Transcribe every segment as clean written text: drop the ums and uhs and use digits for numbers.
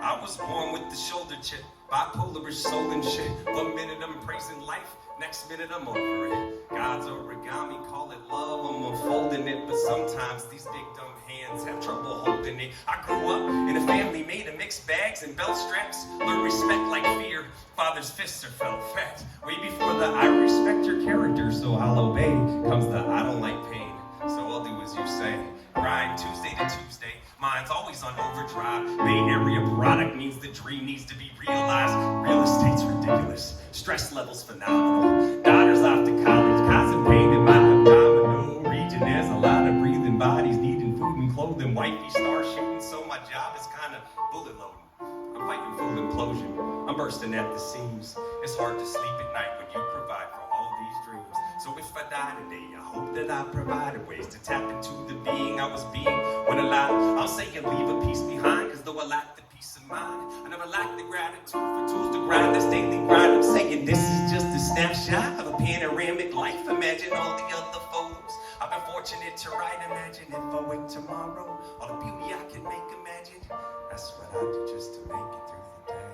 I was born with the shoulder chip, bipolar-ish soul and shit. 1 minute I'm praising life, next minute I'm over it. God's origami, call it love, I'm unfolding it. But sometimes these big dumb hands have trouble holding it. I grew up in a family made of mixed bags and belt straps. Learn respect like fear, father's fists are felt fat. Way before the I respect your character, so I'll obey, comes the I don't like pain, so I'll do as you say. Grind Tuesday to Tuesday, mine's always on overdrive. Bay Area product means the dream needs to be realized. Real estate's ridiculous, stress levels phenomenal. Daughter's off to college, causing pain in my abdominal region. There's a lot of breathing bodies needing food and clothing. Wifey star shooting, so my job is kind of bullet loading. I'm fighting full implosion, I'm bursting at the seams. It's hard to sleep at night when you provide for all these dreams. So if I die today, I hope that I provided ways to tap into the being I was being when alive. I'll say and leave a piece behind, cause though I lack the peace of mind, I never lack the gratitude for tools to grind this daily grind. I'm saying this is just a snapshot of a panoramic life. Imagine all the other photos I've been fortunate to write. Imagine if I wake tomorrow, all the beauty I can make. Imagine that's what I do just to make it through the day.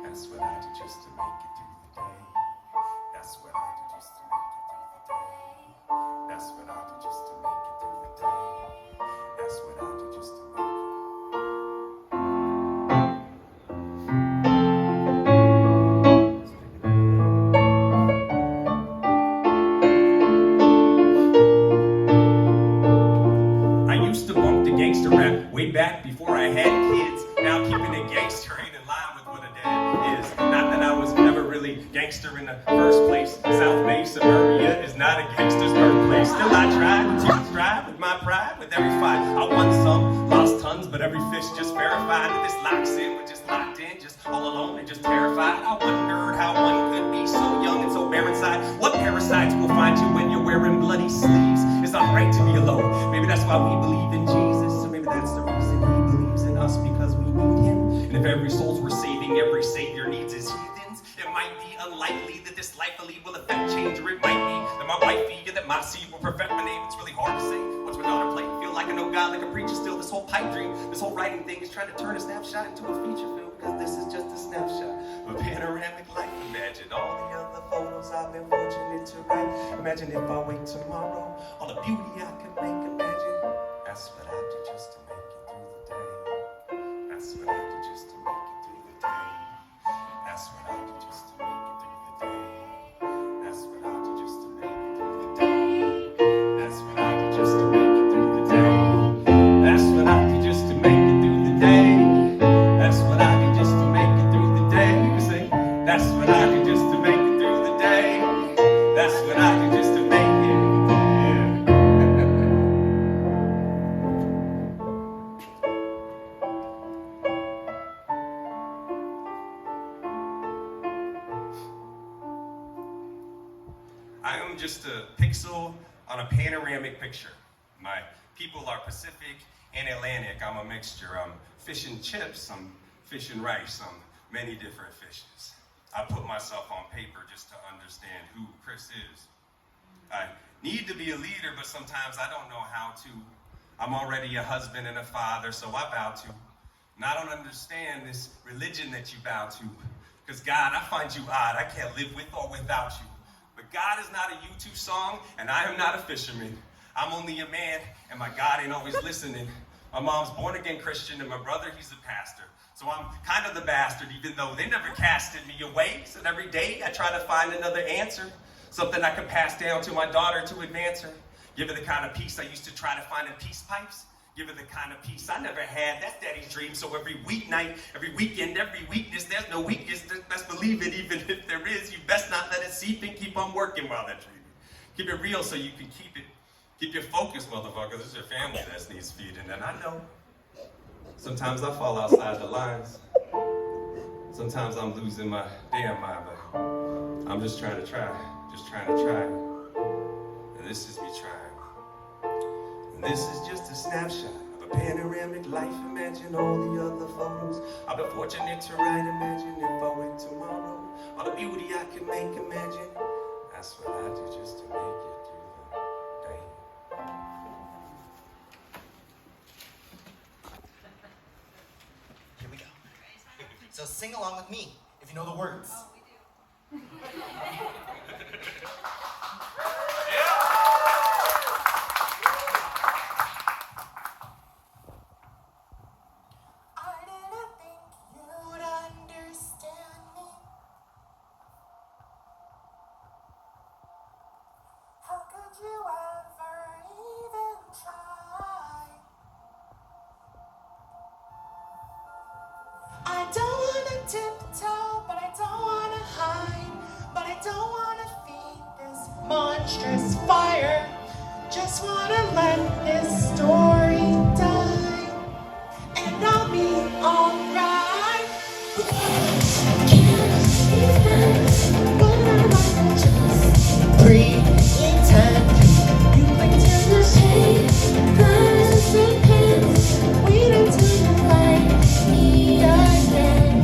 That's what I do just to make it through the day. That's what I do just to make it through the day. That's what I do just to make it through the day. That's what I do just to make it. I used to bump the gangster rap way back before I had kids. Now keeping it gangster ain't in line with what a dad is. Not that I was never really gangster in the first place. South Bay suburbia is not a gangster's birthplace. Still I tried to strive with my pride. With every fight I won some, lost tons, but every fish just verified that this locks in. We're just locked in, just all alone and just terrified. I wondered how one could be so young and so bare inside. What parasites will find you when you're wearing bloody sleeves? It's alright to be alone. Maybe that's why we believe in Jesus. Or maybe that's the reason he believes in us, because we need him. And if every soul's we're saving, every savior needs his heathens. It might be unlikely that this life I lead will affect change, or it might be that my wifey and that my seed will perfect my name. It's really hard to say. What's my daughter play? Feel like I know God like a preacher still. This whole pipe dream, this whole writing thing is trying to turn a snapshot into a feature film, because this is just a snapshot of a panoramic life. Imagine all the other photos I've been fortunate to write. Imagine if I wake tomorrow, all the beauty I could make. Imagine that's what I do just to make it through the day. That's what I do just to make it through the day. That's what I do just to make it through the day. That's what I do just to make it through the day. That's what I do just to make it through the day. That's what I do just to make it through the day. That's what I do just to make it through the day. You say, that's what I do just to make it through the day. That's what I do just to make it. I am just a pixel on a panoramic picture. My people are Pacific and Atlantic. I'm a mixture. I'm fish and chips, I'm fish and rice, I'm many different fishes. I put myself on paper just to understand who Chris is. I need to be a leader, but sometimes I don't know how to. I'm already a husband and a father, so I vow to. And I don't understand this religion that you bow to. Because God, I find you odd. I can't live with or without you. But God is not a U2 song, and I am not a fisherman. I'm only a man, and my God ain't always listening. My mom's born-again Christian, and my brother, he's a pastor. So I'm kind of the bastard, even though they never casted me away. So every day I try to find another answer, something I can pass down to my daughter to advance her. Give her the kind of peace I used to try to find in peace pipes. Give her the kind of peace I never had. That's daddy's dream. So every weeknight, every weekend, every weakness, there's no weakness. Best believe it, even if there is. You best not let it seep and keep on working while that dreaming. Keep it real so you can keep it. Keep your focus, motherfuckers. It's your family that needs feeding. And I know sometimes I fall outside the lines. Sometimes I'm losing my damn mind, but I'm just trying to try. Just trying to try. And this is me trying. This is just a snapshot of a panoramic life. Imagine all the other photos. I've been fortunate to write. Imagine if I went tomorrow. All the beauty I could make. Imagine. That's what I do just to make it through the day. Here we go. So sing along with me if you know the words. Oh, we do. I didn't think you'd understand me. How could you ever even try? I don't wanna tiptoe, but I don't wanna hide, but I don't wanna feed this monstrous fire. Just wanna let this story die, and I'll be alright. Can't be friends, but I might just pretend. You like to the papers and pens. Wait until you like me again.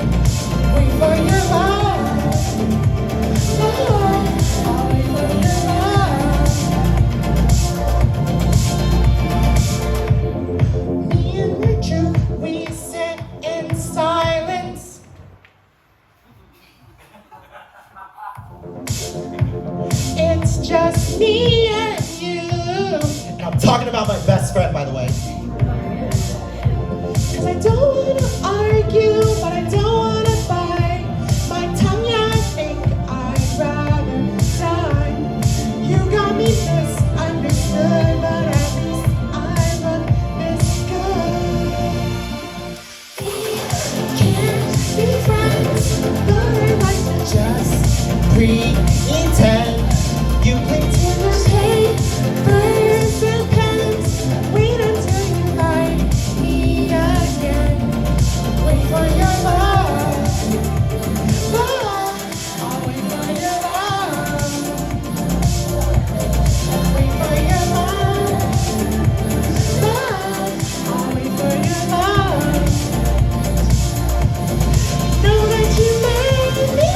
Wait for your love. Oh, I'll wait for your love. Me and the truth, we sit in silence. It's just me and you. And I'm talking about my best friend, by the way. 'Cause I don't wanna argue, but I don't wanna fight. My tongue, yeah, I think I'd rather die. You got me misunderstood, but at least I look this good. We can't be friends, but I like to just pretend. You cling to the papers and pens. Wait until you like me again. Wait for your love. Love. I'll wait for your love. Wait for your love. Love. I'll wait for your love. Know that you made me.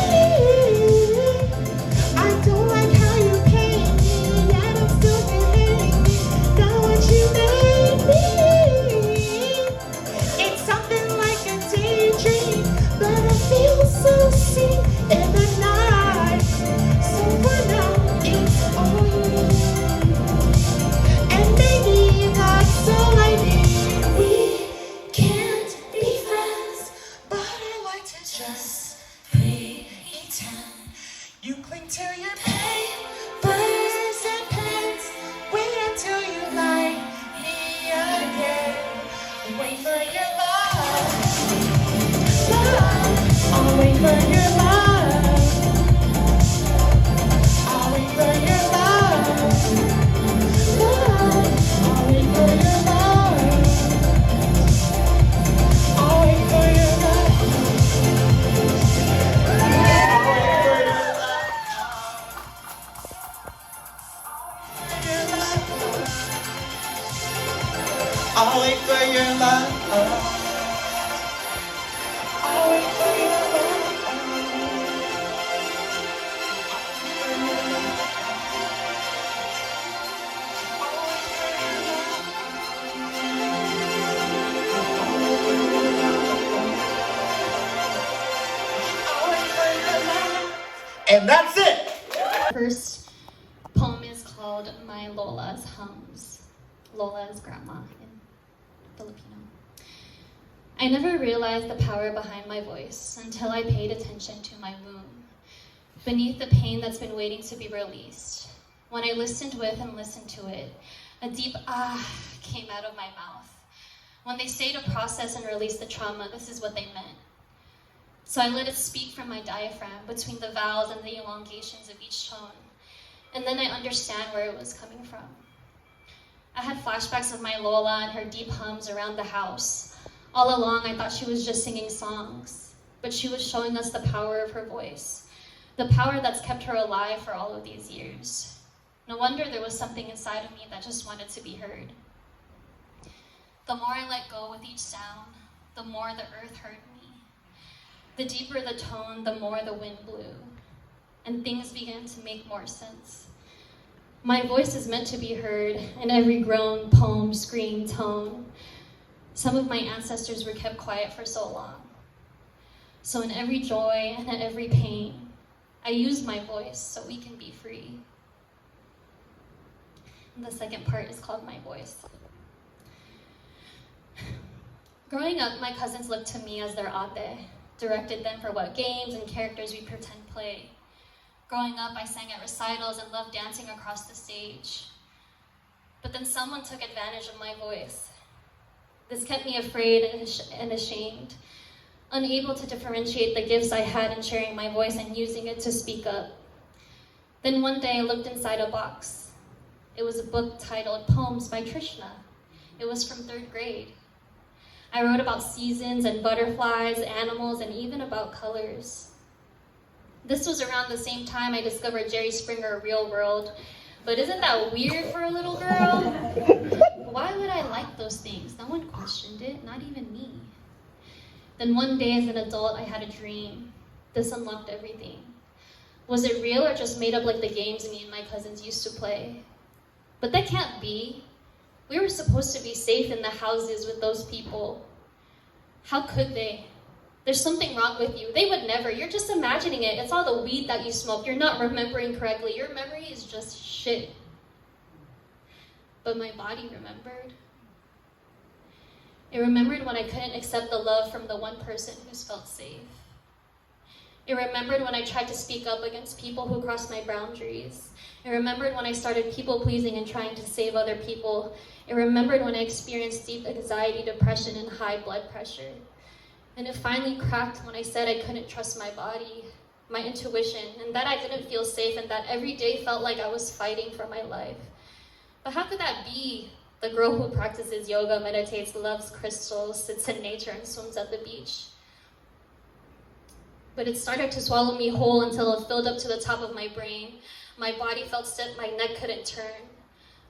I don't like how you paint me, yet I'm still feeling me. Know what you made me. It's something like a daydream, but I feel so seen in the night. So for now, it's all you. And maybe that's all I need. We can't be friends, but I like to just pretend. You cling to your papers and pens. Wait until you like me again. Wait for your love. Love. I'll wait for your love. I'll wait for your love. Love. I'll wait for your love. I'll wait for your love. I'll wait for your love. I'll wait for your love. And that's it. First poem is called My Lola's Hums. Lola is grandma in Filipino. I never realized the power behind my voice until I paid attention to my womb, beneath the pain that's been waiting to be released. When I listened with and listened to it, a deep ah came out of my mouth. When they say to process and release the trauma, this is what they meant. So I let it speak from my diaphragm between the vowels and the elongations of each tone. And then I understand where it was coming from. I had flashbacks of my Lola and her deep hums around the house. All along, I thought she was just singing songs, but she was showing us the power of her voice, the power that's kept her alive for all of these years. No wonder there was something inside of me that just wanted to be heard. The more I let go with each sound, the more the earth heard me. The deeper the tone, the more the wind blew, and things began to make more sense. My voice is meant to be heard in every groan, poem, scream, tone. Some of my ancestors were kept quiet for so long. So in every joy and in every pain, I use my voice so we can be free. And the second part is called My Voice. Growing up, my cousins looked to me as their ate, directed them for what games and characters we pretend play. Growing up, I sang at recitals and loved dancing across the stage. But then someone took advantage of my voice. This kept me afraid and ashamed, unable to differentiate the gifts I had in sharing my voice and using it to speak up. Then one day I looked inside a box. It was a book titled Poems by Trishna. It was from 3rd grade. I wrote about seasons and butterflies, animals, and even about colors. This was around the same time I discovered Jerry Springer Real World. But isn't that weird for a little girl? Why would I like those things? No one questioned it, not even me. Then one day as an adult, I had a dream. This unlocked everything. Was it real or just made up like the games me and my cousins used to play? But that can't be. We were supposed to be safe in the houses with those people. How could they? There's something wrong with you. They would never. You're just imagining it. It's all the weed that you smoke. You're not remembering correctly. Your memory is just shit. But my body remembered. It remembered when I couldn't accept the love from the one person who's felt safe. It remembered when I tried to speak up against people who crossed my boundaries. It remembered when I started people-pleasing and trying to save other people. It remembered when I experienced deep anxiety, depression, and high blood pressure. And it finally cracked when I said I couldn't trust my body, my intuition, and that I didn't feel safe, and that every day felt like I was fighting for my life. But how could that be? The girl who practices yoga, meditates, loves crystals, sits in nature, and swims at the beach. But it started to swallow me whole until it filled up to the top of my brain. My body felt stiff, my neck couldn't turn.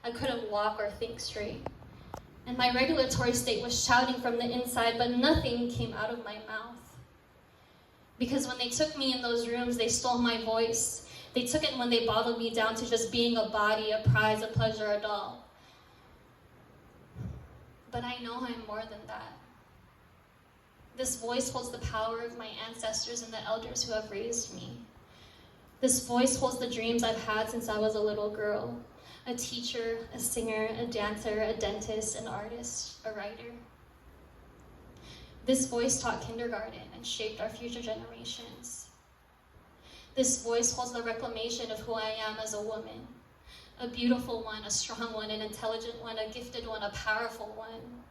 I couldn't walk or think straight. And my regulatory state was shouting from the inside, but nothing came out of my mouth. Because when they took me in those rooms, they stole my voice. They took it when they bottled me down to just being a body, a prize, a pleasure, a doll. But I know I'm more than that. This voice holds the power of my ancestors and the elders who have raised me. This voice holds the dreams I've had since I was a little girl. A teacher, a singer, a dancer, a dentist, an artist, a writer. This voice taught kindergarten and shaped our future generations. This voice holds the reclamation of who I am as a woman. A beautiful one, a strong one, an intelligent one, a gifted one, a powerful one.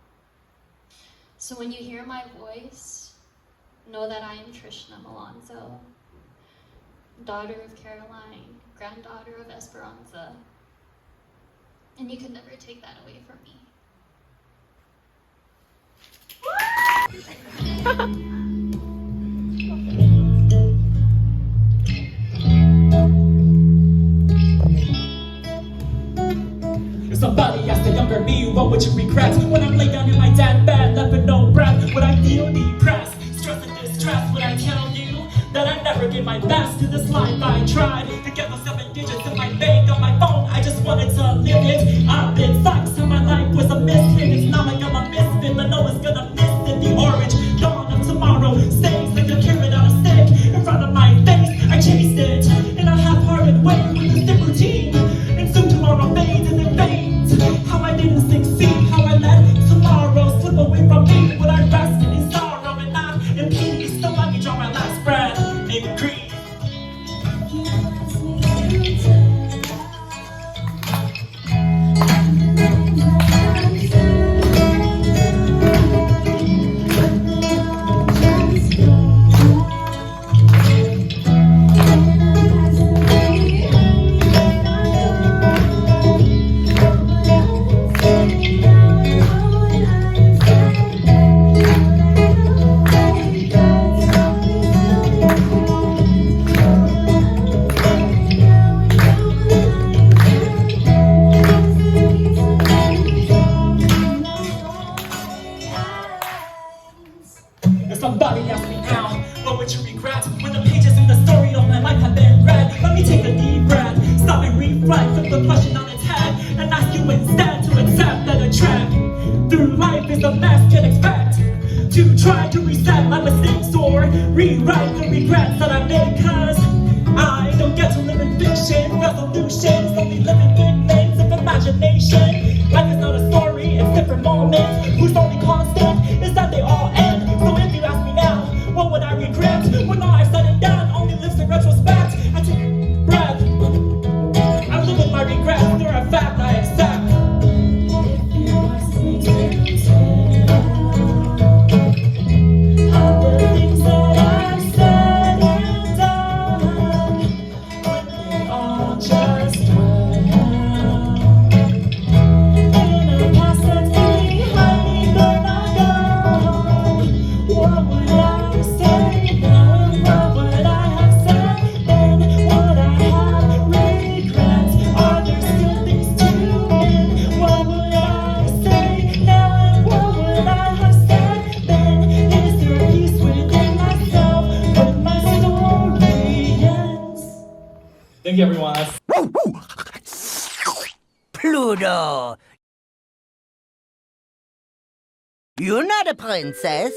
So when you hear my voice, know that I am Trishna Malonzo, daughter of Caroline, granddaughter of Esperanza. And you can never take that away from me. If somebody asked the younger me, what would you regret? When I'm laid down in my dead bed, left with no breath, would I feel depressed, stress and distress? Would I tell you that I never gave my best to this life I tried to get the 7 digits in my bank on my phone? I just wanted to live it. I've been sucked, so my life was a misfit. It's not like I'm a misfit, but no one's gonna miss it. The orange dawn of tomorrow stays like a carrot on a stick in front of my face. I chased it in a half-hearted way with a stiff routine, and soon tomorrow fades and it fades. How I didn't succeed, how I let tomorrow slip away from me. Would I rest in sorrow and not in peace? So let me draw my last breath in grief. You asked me to tell. through life is the best can expect. To try to reset my mistakes or rewrite the regrets that I made, cause I don't get to live in fiction, resolutions, only living figments of imagination. Life is not a story, it's different moments, whose only constant is that they all end. So if you ask me now, what would I regret? When all I've said and done only lives in retrospect. I take a breath, I live with my regrets, they're a fact I accept. If you ask me to tell all the things that I've said and done, when they all just went in a past that's behind me but not gone, what would I say now and what would I have said then? Would I have regrets? Are there still things to win? What would I say now and what would I have said then? Is there a peace within myself when my story ends? Thank you, everyone. Pluto! You're not a princess.